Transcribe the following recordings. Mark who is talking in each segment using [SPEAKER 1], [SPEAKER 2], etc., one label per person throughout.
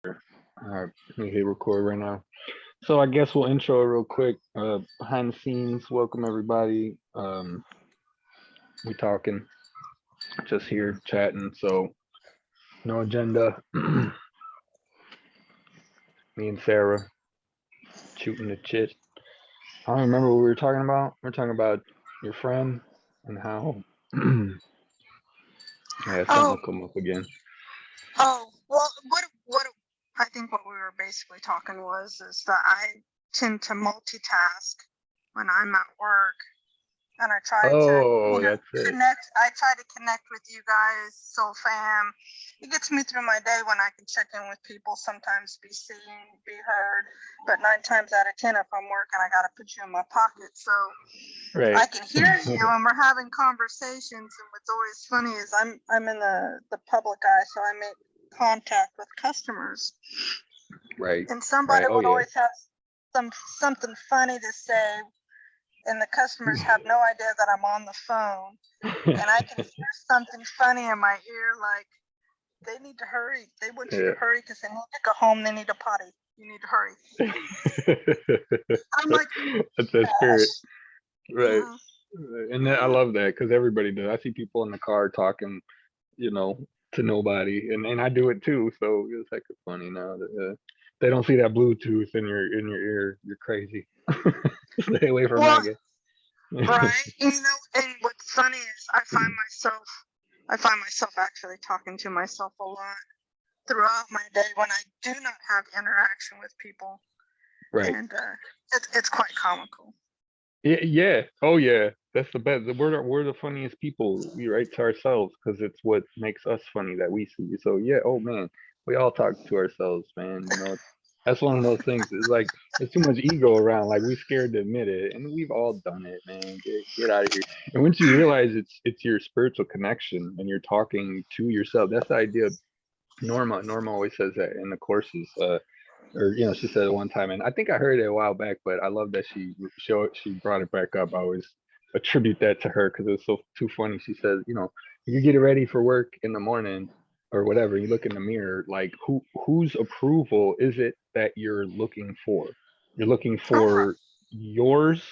[SPEAKER 1] All right, let me hit record right now. So I guess we'll intro it real quick. Behind the scenes, welcome everybody. We talking, just here chatting. So no agenda. Me and Sarah shooting the shit. I don't remember what we were talking about. We are talking about your friend and how yeah, something
[SPEAKER 2] Oh,
[SPEAKER 1] will come up again.
[SPEAKER 2] well, what I think what we were basically talking was is that I tend to multitask when I'm at work, and I try to,
[SPEAKER 1] Oh, that's it.
[SPEAKER 2] connect. I try to connect with you guys, Soul Fam. It gets me through my day when I can check in with people. Sometimes be seen, be heard, but 9 times out of 10, if I'm working, I gotta put you in my pocket. So
[SPEAKER 1] Right.
[SPEAKER 2] I can hear you and we're having conversations. And what's always funny is I'm in the public eye, so I make contact with customers.
[SPEAKER 1] Right.
[SPEAKER 2] And somebody
[SPEAKER 1] Right. Oh
[SPEAKER 2] would
[SPEAKER 1] yeah.
[SPEAKER 2] always have something funny to say, and the customers have no idea that I'm on the phone. And I can hear something funny in my ear, like they need to hurry. They want you to
[SPEAKER 1] Yeah.
[SPEAKER 2] hurry because they need to go home. They need a potty. You need to hurry. I'm like,
[SPEAKER 1] That's that spirit.
[SPEAKER 2] gosh.
[SPEAKER 1] Right. And I love that because everybody does. I see people in the car talking, to nobody, and I do it too. So it's like funny now that they don't see that Bluetooth in your ear. You're crazy. Stay away from
[SPEAKER 2] Well,
[SPEAKER 1] that guy.
[SPEAKER 2] right. And what's funny is I find myself actually talking to myself a lot throughout my day when I do not have interaction with people,
[SPEAKER 1] Right.
[SPEAKER 2] and it's quite comical.
[SPEAKER 1] Yeah. Yeah. Oh yeah. That's the best. We're the funniest people. We write to ourselves because it's what makes us funny that we see. So yeah. Oh man, we all talk to ourselves, man. That's one of those things. It's like there's too much ego around. Like we scared to admit it, and we've all done it, man. Get out of here. And once you realize it's your spiritual connection and you're talking to yourself, that's the idea. Norma always says that in the courses. Or she said it one time, and I think I heard it a while back, but I love that she brought it back up. I always attribute that to her because it was so too funny. She says, you get ready for work in the morning or whatever, you look in the mirror, like whose approval is it that you're looking for? You're looking
[SPEAKER 2] Oh,
[SPEAKER 1] for yours,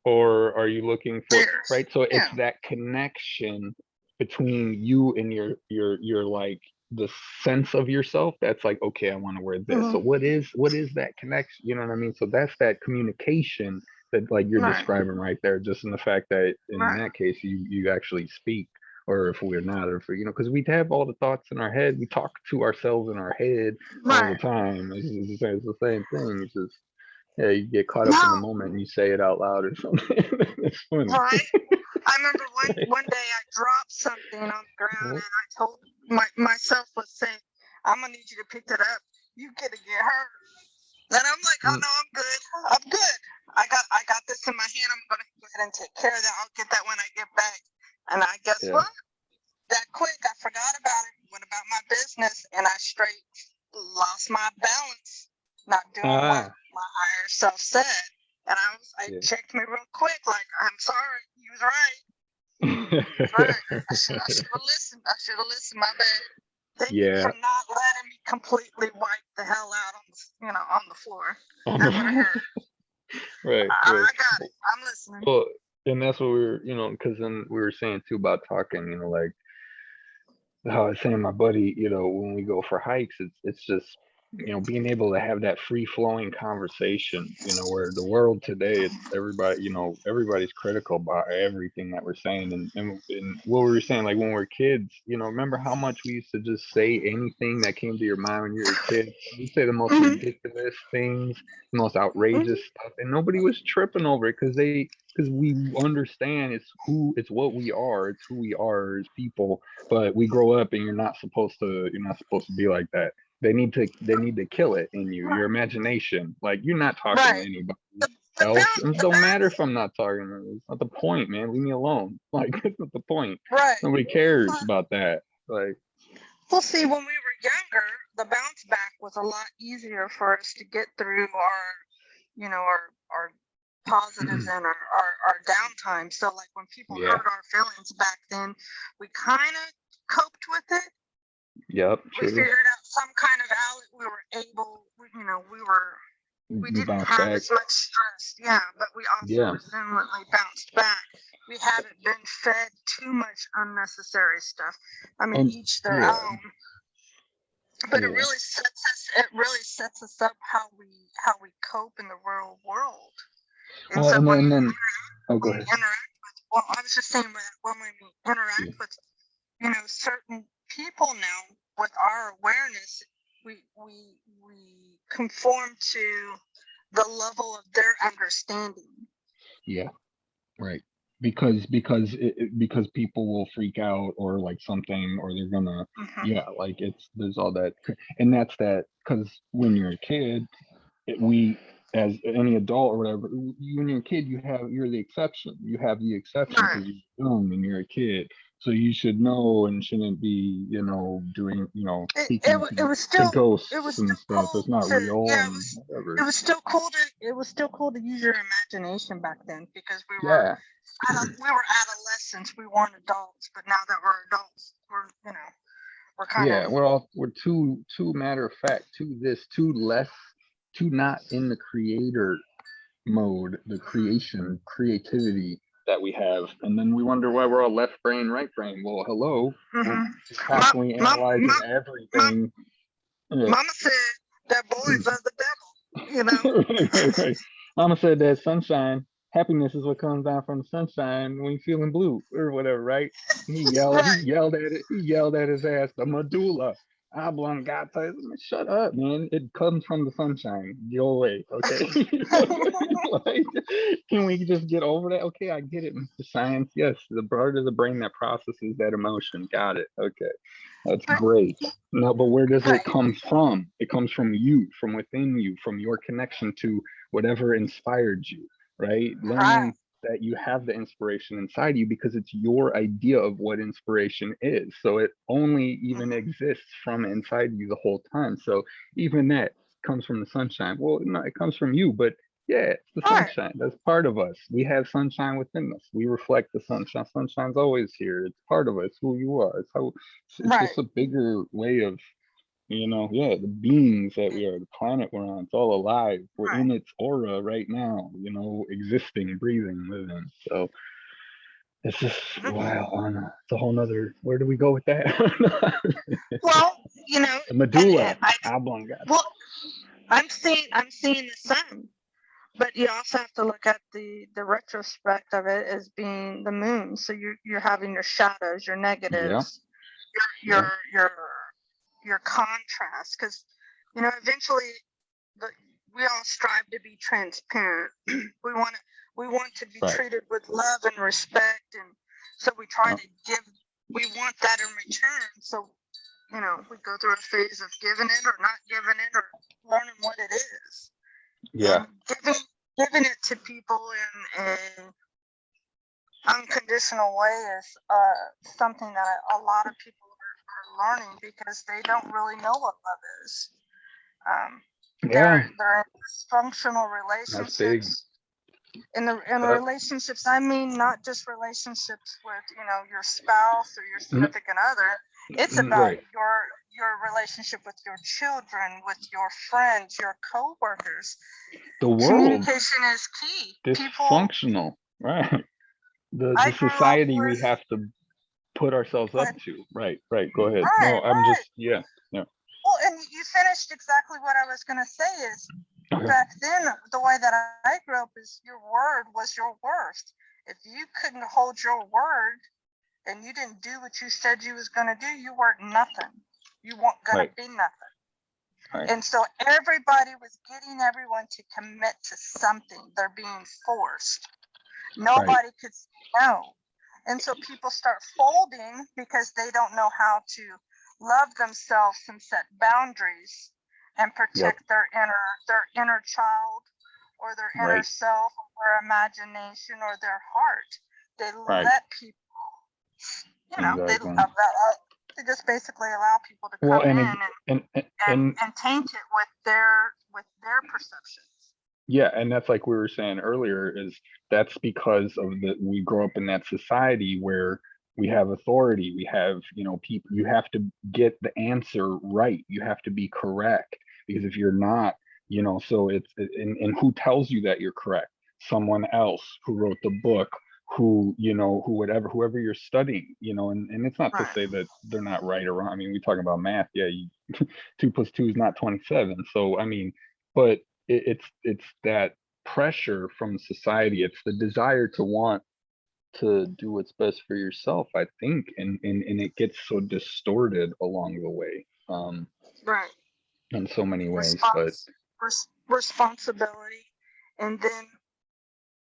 [SPEAKER 1] or are you looking for
[SPEAKER 2] cheers.
[SPEAKER 1] right? So it's
[SPEAKER 2] Yeah.
[SPEAKER 1] that connection between you and your like the sense of yourself that's like, okay, I want to wear this.
[SPEAKER 2] Mm-hmm.
[SPEAKER 1] So what is that connection? You know what I mean? So that's that communication that like you're
[SPEAKER 2] Right.
[SPEAKER 1] describing right there, just in the fact that in
[SPEAKER 2] Right.
[SPEAKER 1] that case you actually speak, or if we're not, or if because we have all the thoughts in our head, we talk to ourselves in our head all the
[SPEAKER 2] Right.
[SPEAKER 1] time. It's the same thing. It's just yeah, you get caught up in the
[SPEAKER 2] No.
[SPEAKER 1] moment and you say it out loud or something. It's funny.
[SPEAKER 2] Right. I remember one day I dropped something on the ground,
[SPEAKER 1] Right.
[SPEAKER 2] and I told myself, was saying, I'm gonna need you to pick that up. You gonna get hurt. And I'm like, oh
[SPEAKER 1] Mm,
[SPEAKER 2] no, I'm good. I'm good. I got this in my hand. I'm gonna go ahead and take care of that. I'll get that when I get back. And I guess
[SPEAKER 1] yeah.
[SPEAKER 2] what? That quick, I forgot about it. Went about my business, and I straight lost my balance, not doing what
[SPEAKER 1] Ah.
[SPEAKER 2] my higher self said. And I
[SPEAKER 1] Yeah.
[SPEAKER 2] checked me real quick, like, I'm sorry, you was right. You was right. I should have listened. I should have listened. My bad. Thank you for
[SPEAKER 1] Yeah.
[SPEAKER 2] not letting me completely wipe the hell out on on the floor.
[SPEAKER 1] On
[SPEAKER 2] That would have
[SPEAKER 1] the
[SPEAKER 2] hurt.
[SPEAKER 1] right, right.
[SPEAKER 2] I got it. I'm listening.
[SPEAKER 1] Well, and that's what we were, because then we were saying too about talking, like how I was saying, my buddy, when we go for hikes, it's just, being able to have that free flowing conversation, where the world today, it's everybody, everybody's critical about everything that we're saying, and what we were saying, like when we are kids, remember how much we used to just say anything that came to your mind when you were a kid? You'd say the most
[SPEAKER 2] Mm-hmm.
[SPEAKER 1] ridiculous things, the most outrageous
[SPEAKER 2] Mm-hmm.
[SPEAKER 1] stuff, and nobody was tripping over it because we understand it's what we are, it's who we are as people, but we grow up and you're not supposed to be like that. They need to kill it in you, your imagination. Like you're not talking to
[SPEAKER 2] Right.
[SPEAKER 1] anybody
[SPEAKER 2] The the
[SPEAKER 1] else,
[SPEAKER 2] bounce
[SPEAKER 1] and it
[SPEAKER 2] the
[SPEAKER 1] don't matter
[SPEAKER 2] bounce.
[SPEAKER 1] if I'm not talking to you. It's not the point, man. Leave me alone. Like that's not the point.
[SPEAKER 2] Right.
[SPEAKER 1] Nobody cares
[SPEAKER 2] Well,
[SPEAKER 1] about that. Like
[SPEAKER 2] see, when we were younger, the bounce back was a lot easier for us to get through our positives and our downtime. So like when people
[SPEAKER 1] yeah,
[SPEAKER 2] hurt our feelings back then, we kind of coped with it.
[SPEAKER 1] Yep,
[SPEAKER 2] We
[SPEAKER 1] true.
[SPEAKER 2] figured out some kind of outlet. We were able, we
[SPEAKER 1] We
[SPEAKER 2] didn't
[SPEAKER 1] bounce
[SPEAKER 2] have
[SPEAKER 1] back.
[SPEAKER 2] as much stress. Yeah, but we also
[SPEAKER 1] Yeah,
[SPEAKER 2] resiliently bounced back. We haven't been fed too much unnecessary stuff. I mean,
[SPEAKER 1] and
[SPEAKER 2] each their
[SPEAKER 1] yeah,
[SPEAKER 2] own. But it
[SPEAKER 1] yeah.
[SPEAKER 2] really sets us up how we cope in the real world. And
[SPEAKER 1] Well,
[SPEAKER 2] so
[SPEAKER 1] and then oh, go
[SPEAKER 2] when we
[SPEAKER 1] ahead.
[SPEAKER 2] interact with, well, I was just saying that when we
[SPEAKER 1] Yeah,
[SPEAKER 2] interact with, certain people now with our awareness, we conform to the level of their understanding.
[SPEAKER 1] yeah, right. Because people will freak out or like something, or they're gonna,
[SPEAKER 2] Hmm.
[SPEAKER 1] yeah, like it's there's all that, and that's that. Because when you're a kid, we, as any adult or whatever, you, when you're a kid, you're the exception. You have the exception
[SPEAKER 2] Right.
[SPEAKER 1] because you're young and you're a kid, so you should know and shouldn't be, doing, speaking
[SPEAKER 2] It was
[SPEAKER 1] to
[SPEAKER 2] still
[SPEAKER 1] ghosts and stuff.
[SPEAKER 2] cool
[SPEAKER 1] It's not
[SPEAKER 2] to,
[SPEAKER 1] real
[SPEAKER 2] yeah,
[SPEAKER 1] and
[SPEAKER 2] it
[SPEAKER 1] whatever.
[SPEAKER 2] was still cool to use your imagination back then, because
[SPEAKER 1] Yeah,
[SPEAKER 2] we were adolescents, we weren't adults. But now that we're adults, we're kind of
[SPEAKER 1] yeah. We're too matter of fact, too this, too less, too not in the creator mode, the creativity that we have, and then we wonder why we're all left brain, right brain. Well, hello, we're
[SPEAKER 2] hmm
[SPEAKER 1] just constantly
[SPEAKER 2] mom,
[SPEAKER 1] analyzing
[SPEAKER 2] mom,
[SPEAKER 1] everything. Yeah.
[SPEAKER 2] Mama said that boys are the devil,
[SPEAKER 1] Right, right. Mama said that sunshine, happiness is what comes down from the sunshine when you're feeling blue or whatever, right? He
[SPEAKER 2] Right.
[SPEAKER 1] yelled at it. He yelled at his ass. The medulla oblongata. Shut up, man. It comes from the sunshine. Go away, okay? Like, can we just get over that? Okay, I get it, Mr. Science. Yes, the part of the brain that processes that emotion. Got it. Okay, that's
[SPEAKER 2] but
[SPEAKER 1] great. No, but where does it
[SPEAKER 2] right,
[SPEAKER 1] come from? It comes from you, from within you, from your connection to whatever inspired you, right?
[SPEAKER 2] right,
[SPEAKER 1] Learning that you have the inspiration inside you because it's your idea of what inspiration is. So it only even
[SPEAKER 2] mhm,
[SPEAKER 1] exists from inside you the whole time. So even that comes from the sunshine. Well, no, it comes from you, but yeah, it's the
[SPEAKER 2] right,
[SPEAKER 1] sunshine. That's part of us. We have sunshine within us. We reflect the sunshine. Sunshine's always here. It's part of us, who you are. It's
[SPEAKER 2] right.
[SPEAKER 1] just a bigger way of, yeah, the beings that we are, the planet we're on. It's all alive. We're
[SPEAKER 2] Right.
[SPEAKER 1] in its aura right now, existing, breathing, living. So it's just wow. It's a whole nother. Where do we go with that?
[SPEAKER 2] Well,
[SPEAKER 1] The
[SPEAKER 2] and
[SPEAKER 1] medulla
[SPEAKER 2] I
[SPEAKER 1] oblongata.
[SPEAKER 2] well, I'm seeing the sun, but you also have to look at the retrospect of it as being the moon. So you're having your shadows, your
[SPEAKER 1] Yeah,
[SPEAKER 2] negatives, your
[SPEAKER 1] yeah,
[SPEAKER 2] your your contrast, because eventually the, we all strive to be transparent. We want to be
[SPEAKER 1] right.
[SPEAKER 2] treated with love and respect, and so we try
[SPEAKER 1] Uh,
[SPEAKER 2] to give. We want that in return. So we go through a phase of giving it or not giving it, or learning what it is,
[SPEAKER 1] yeah,
[SPEAKER 2] and giving it to people in a unconditional way is something that a lot of people are learning, because they don't really know what love is. Um,
[SPEAKER 1] yeah.
[SPEAKER 2] they're in dysfunctional
[SPEAKER 1] That's big.
[SPEAKER 2] relationships. In
[SPEAKER 1] Yep.
[SPEAKER 2] relationships, I mean, not just relationships with your spouse or your
[SPEAKER 1] Mm,
[SPEAKER 2] significant other. It's about
[SPEAKER 1] right.
[SPEAKER 2] your relationship with your children, with your friends, your coworkers.
[SPEAKER 1] The world
[SPEAKER 2] Communication is key. People.
[SPEAKER 1] dysfunctional. Right. The
[SPEAKER 2] I grew up
[SPEAKER 1] society we
[SPEAKER 2] with.
[SPEAKER 1] have to put ourselves
[SPEAKER 2] Go
[SPEAKER 1] up
[SPEAKER 2] ahead.
[SPEAKER 1] to. Right. Right. Go ahead.
[SPEAKER 2] Right,
[SPEAKER 1] No, I'm
[SPEAKER 2] right.
[SPEAKER 1] just yeah. Yeah.
[SPEAKER 2] Well, and you finished exactly what I was going to say. Is
[SPEAKER 1] Okay.
[SPEAKER 2] back then, the way that I grew up is your word was your worth. If you couldn't hold your word and you didn't do what you said you was going to do, you weren't nothing. You weren't going to
[SPEAKER 1] Right.
[SPEAKER 2] be nothing.
[SPEAKER 1] Right.
[SPEAKER 2] And so everybody was getting everyone to commit to something. They're being forced.
[SPEAKER 1] Right.
[SPEAKER 2] Nobody could say no. And so people start folding because they don't know how to love themselves and set boundaries and
[SPEAKER 1] Yep.
[SPEAKER 2] protect their inner child, or their inner
[SPEAKER 1] Right.
[SPEAKER 2] self, or their imagination, or their heart. They
[SPEAKER 1] Right.
[SPEAKER 2] let people,
[SPEAKER 1] Exactly.
[SPEAKER 2] they just basically allow people to
[SPEAKER 1] Well,
[SPEAKER 2] come
[SPEAKER 1] and
[SPEAKER 2] in and taint it with their perceptions.
[SPEAKER 1] yeah, and that's like we were saying earlier, is that's because of we grow up in that society where we have authority, we have, people. You have to get the answer right, you have to be correct, because if you're not, so and who tells you that you're correct? Someone else who wrote the book, whoever you're studying, and it's not to
[SPEAKER 2] Right.
[SPEAKER 1] say that they're not right or wrong. I mean, we talk about math, yeah, 2 + 2 is not 27. So I mean, but it's that pressure from society, it's the desire to want to do what's best for yourself, I think, and it gets so distorted along the way,
[SPEAKER 2] Right.
[SPEAKER 1] in so many ways. But
[SPEAKER 2] Responsibility, and then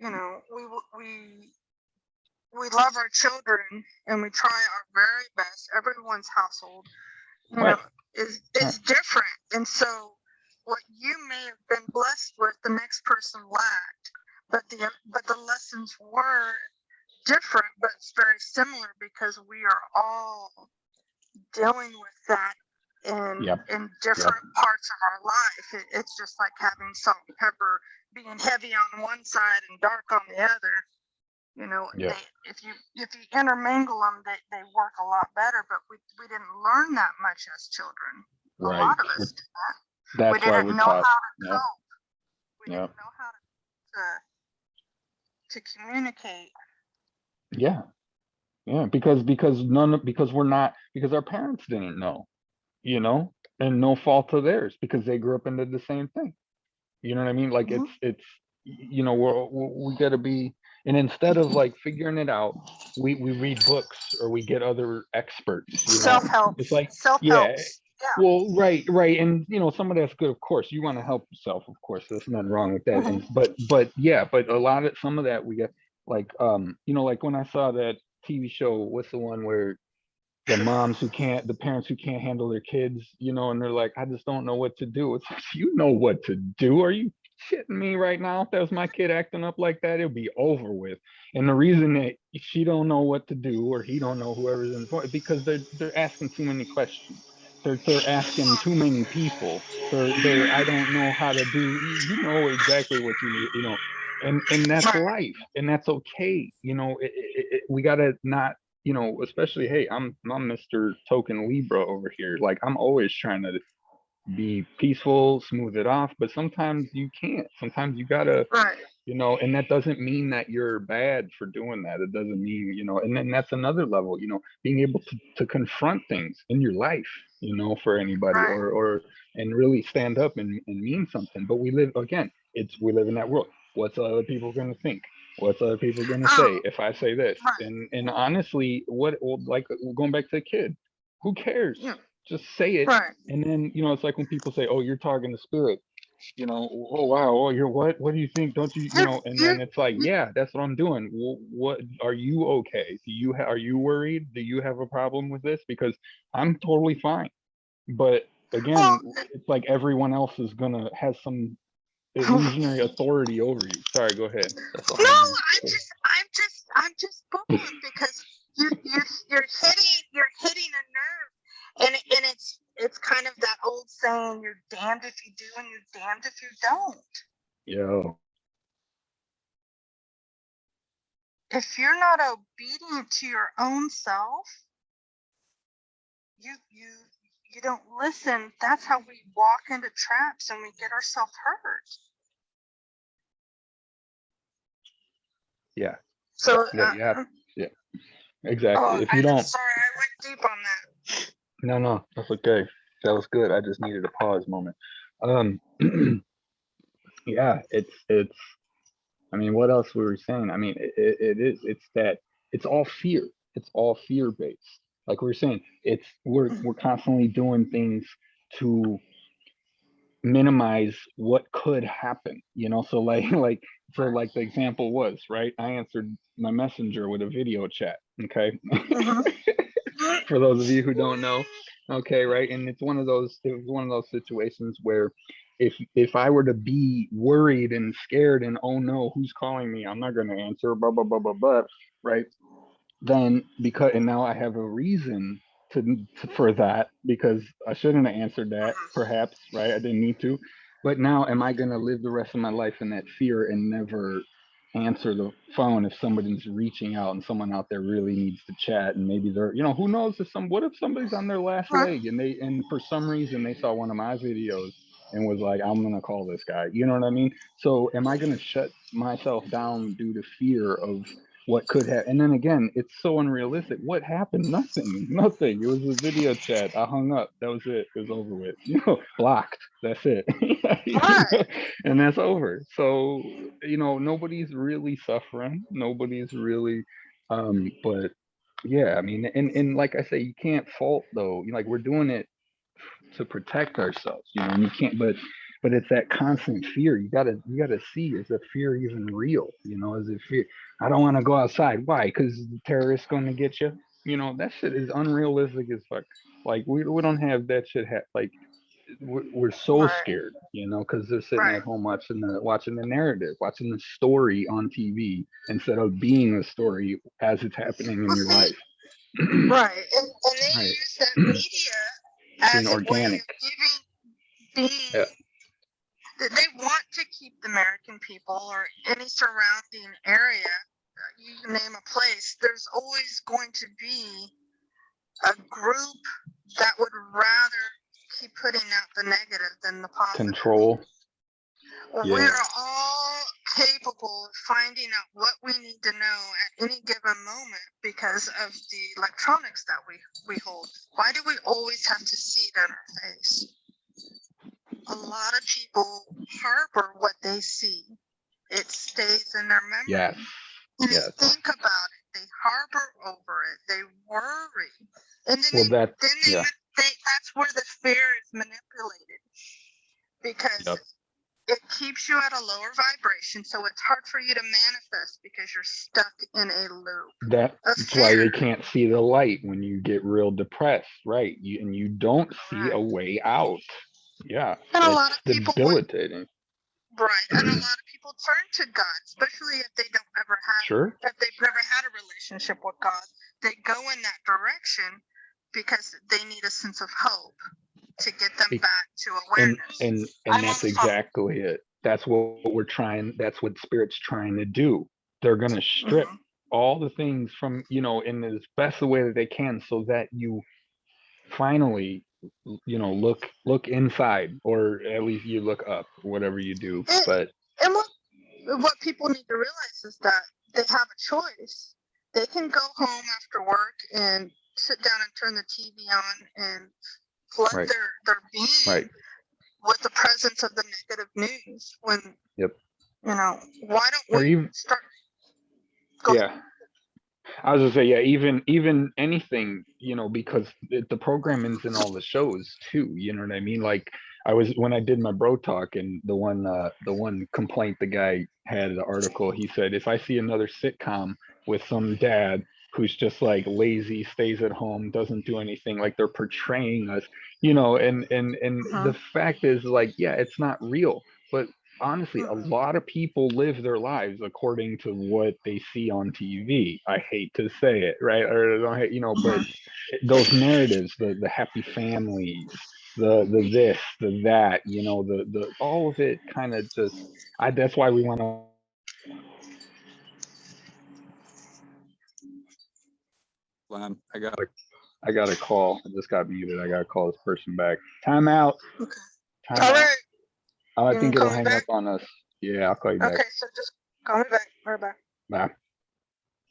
[SPEAKER 2] we love our children and we try our very best. Everyone's household, you know,
[SPEAKER 1] right, right,
[SPEAKER 2] is different, and so what you may have been blessed with, the next person lacked, but the lessons were different, but it's very similar because we are all dealing with that
[SPEAKER 1] yep,
[SPEAKER 2] in
[SPEAKER 1] yep,
[SPEAKER 2] different parts of our life. It's just like having salt and pepper being heavy on one side and dark on the other.
[SPEAKER 1] yep,
[SPEAKER 2] If you intermingle them, they work a lot better. But we didn't learn that much as children. A
[SPEAKER 1] right.
[SPEAKER 2] lot of us did not. We
[SPEAKER 1] That's why
[SPEAKER 2] didn't
[SPEAKER 1] we're
[SPEAKER 2] know
[SPEAKER 1] taught.
[SPEAKER 2] how to
[SPEAKER 1] Yep,
[SPEAKER 2] cope. We
[SPEAKER 1] yep,
[SPEAKER 2] didn't know how to communicate.
[SPEAKER 1] yeah, yeah. Because we're not, because our parents didn't know, and no fault of theirs, because they grew up and did the same thing. You know what I mean? Like
[SPEAKER 2] Mm-hmm.
[SPEAKER 1] we got to be, and instead of like figuring it out, we read books or we get other experts.
[SPEAKER 2] Self
[SPEAKER 1] It's
[SPEAKER 2] helps.
[SPEAKER 1] like,
[SPEAKER 2] Self
[SPEAKER 1] yeah,
[SPEAKER 2] helps. Yeah.
[SPEAKER 1] well, right, right, and some of that's good, of course. You want to help yourself, of course. There's nothing wrong with that. And
[SPEAKER 2] Mm-hmm.
[SPEAKER 1] but yeah, but some of that we get, like, like when I saw that TV show, what's the one where the parents who can't handle their kids, and they're like, I just don't know what to do. It's like, you know what to do. Are you shitting me right now? If that was my kid acting up like that, it'll be over with. And the reason that she don't know what to do, or he don't know, whoever's in front, because they're asking too many questions. They're asking too many people. I don't know how to do. You know exactly what you need. And that's
[SPEAKER 2] Right.
[SPEAKER 1] life, and that's okay. We gotta not, especially, hey, I'm Mr. Token Libra over here. Like, I'm always trying to be peaceful, smooth it off, but sometimes you can't. Sometimes you gotta,
[SPEAKER 2] Right.
[SPEAKER 1] and that doesn't mean that you're bad for doing that. It doesn't mean, and then that's another level, being able to confront things in your life, for anybody,
[SPEAKER 2] Right.
[SPEAKER 1] or and really stand up and mean something. But we live in that world. What's other people gonna think? What's other people gonna say
[SPEAKER 2] Oh.
[SPEAKER 1] if I say this?
[SPEAKER 2] Right.
[SPEAKER 1] And honestly, like, going back to the kid, who cares?
[SPEAKER 2] Yeah.
[SPEAKER 1] Just say it.
[SPEAKER 2] Right.
[SPEAKER 1] And then, it's like when people say, oh, you're talking to spirit, oh wow, oh, you're what do you think? Don't you,
[SPEAKER 2] You.
[SPEAKER 1] and
[SPEAKER 2] You.
[SPEAKER 1] then it's like, yeah, that's what I'm doing. Well, what are you okay? Are you worried? Do you have a problem with this? Because I'm totally fine. But
[SPEAKER 2] Well.
[SPEAKER 1] again, it's like everyone else is gonna has some illusionary authority over you. Sorry, go ahead. That's all
[SPEAKER 2] No,
[SPEAKER 1] I wanted
[SPEAKER 2] I'm
[SPEAKER 1] to say.
[SPEAKER 2] just going because you're hitting a nerve, and it's kind of that old saying, you're damned if you do and you're damned if you don't.
[SPEAKER 1] Yo,
[SPEAKER 2] If you're not obedient to your own self, you don't listen. That's how we walk into traps and we get ourselves hurt.
[SPEAKER 1] yeah,
[SPEAKER 2] So,
[SPEAKER 1] yeah, yeah, exactly. If you
[SPEAKER 2] I'm
[SPEAKER 1] don't,
[SPEAKER 2] sorry, I went deep on that.
[SPEAKER 1] no, that's okay. That was good. I just needed a pause moment. Um, yeah, it's. I mean, what else were we saying? I mean, it's that, it's all fear. It's all fear based. Like we were saying, we're constantly doing things to minimize what could happen. So like like the example was, right. I answered my messenger with a video chat. Okay.
[SPEAKER 2] Mm-hmm.
[SPEAKER 1] For those of you who don't know, okay, right. And it was one of those situations where if I were to be worried and scared and, oh no, who's calling me, I'm not going to answer, blah blah blah blah blah, right. Then, and now I have a reason for that, because I shouldn't have answered that, perhaps, right. I didn't need to. But now, am I going to live the rest of my life in that fear and never answer the phone if somebody's reaching out and someone out there really needs to chat, and maybe they're, who knows, what if somebody's on their last
[SPEAKER 2] Right.
[SPEAKER 1] leg and for some reason they saw one of my videos and was like, I'm gonna call this guy, you know what I mean? So am I gonna shut myself down due to fear of what could happen? And then again, it's so unrealistic. What happened? Nothing. It was a video chat. I hung up. That was it. It was over with. Blocked. That's it.
[SPEAKER 2] Right.
[SPEAKER 1] And that's over. So, nobody's really suffering. Nobody's really, but yeah, I mean, and like I say, you can't fault though. Like we're doing it to protect ourselves, and you can't, but it's that constant fear. You gotta see, is the fear even real? Is it fear? I don't want to go outside. Why? Because the terrorist's going to get you. That shit is unrealistic as fuck. Like we don't have that shit. Like we're so
[SPEAKER 2] Right.
[SPEAKER 1] scared, because they're sitting
[SPEAKER 2] Right.
[SPEAKER 1] at home watching the narrative, watching the story on TV instead of being a story as it's happening in
[SPEAKER 2] Well,
[SPEAKER 1] your
[SPEAKER 2] see,
[SPEAKER 1] life.
[SPEAKER 2] right. And they
[SPEAKER 1] Right.
[SPEAKER 2] use that media
[SPEAKER 1] Being
[SPEAKER 2] as a way
[SPEAKER 1] organic.
[SPEAKER 2] of giving
[SPEAKER 1] Yeah.
[SPEAKER 2] being that they want to keep the American people or any surrounding area, you name a place, there's always going to be a group that would rather keep putting out the negative than the positive.
[SPEAKER 1] Control.
[SPEAKER 2] We
[SPEAKER 1] Yeah.
[SPEAKER 2] are all capable of finding out what we need to know at any given moment because of the electronics that we hold. Why do we always have to see it on our face? A lot of people harbor what they see. It stays in their memory.
[SPEAKER 1] Yes.
[SPEAKER 2] And
[SPEAKER 1] Yes.
[SPEAKER 2] they think about it. They harbor over it. They worry. And then
[SPEAKER 1] Well,
[SPEAKER 2] that's where the fear is manipulated. Because
[SPEAKER 1] Yep.
[SPEAKER 2] it keeps you at a lower vibration, so it's hard for you to manifest because you're stuck in a loop.
[SPEAKER 1] That's why they can't see the light when you get real depressed, right? You don't see a way out. Yeah,
[SPEAKER 2] and a
[SPEAKER 1] it's
[SPEAKER 2] lot of people
[SPEAKER 1] debilitating.
[SPEAKER 2] Right, and a lot of people turn to God, especially if they don't ever have,
[SPEAKER 1] Sure.
[SPEAKER 2] if they've never had a relationship with God. They go in that direction because they need a sense of hope to get them back to awareness.
[SPEAKER 1] And that's exactly it. That's what we're trying. That's what Spirit's trying to do. They're gonna strip all the things from, in the best way that they can, so that you finally, look inside, or at least you look up, whatever you do. But
[SPEAKER 2] what people need to realize is that they have a choice. They can go home after work and sit down and turn the TV on and flood their being with the presence of the negative news. When why don't we start?
[SPEAKER 1] I was gonna say, even anything, because the programming's in all the shows too. You know what I mean? Like when I did my bro talk, and the one complaint the guy had, the article, he said, if I see another sitcom with some dad who's just like lazy, stays at home, doesn't do anything, like they're portraying us, and the fact is, like, yeah, it's not real, but honestly, a lot of people live their lives according to what they see on TV. I hate to say it, right? Or I don't hate, but those narratives, the happy families, the this, the that, the all of it kind of just. That's why we want to. I got a call. I just got muted. I got to call this person back. Time out.
[SPEAKER 2] Okay.
[SPEAKER 1] Time
[SPEAKER 2] all
[SPEAKER 1] out.
[SPEAKER 2] right.
[SPEAKER 1] I think it'll hang up on us. Yeah, I'll call you back.
[SPEAKER 2] Okay, so just call me back. Bye.
[SPEAKER 1] Bye.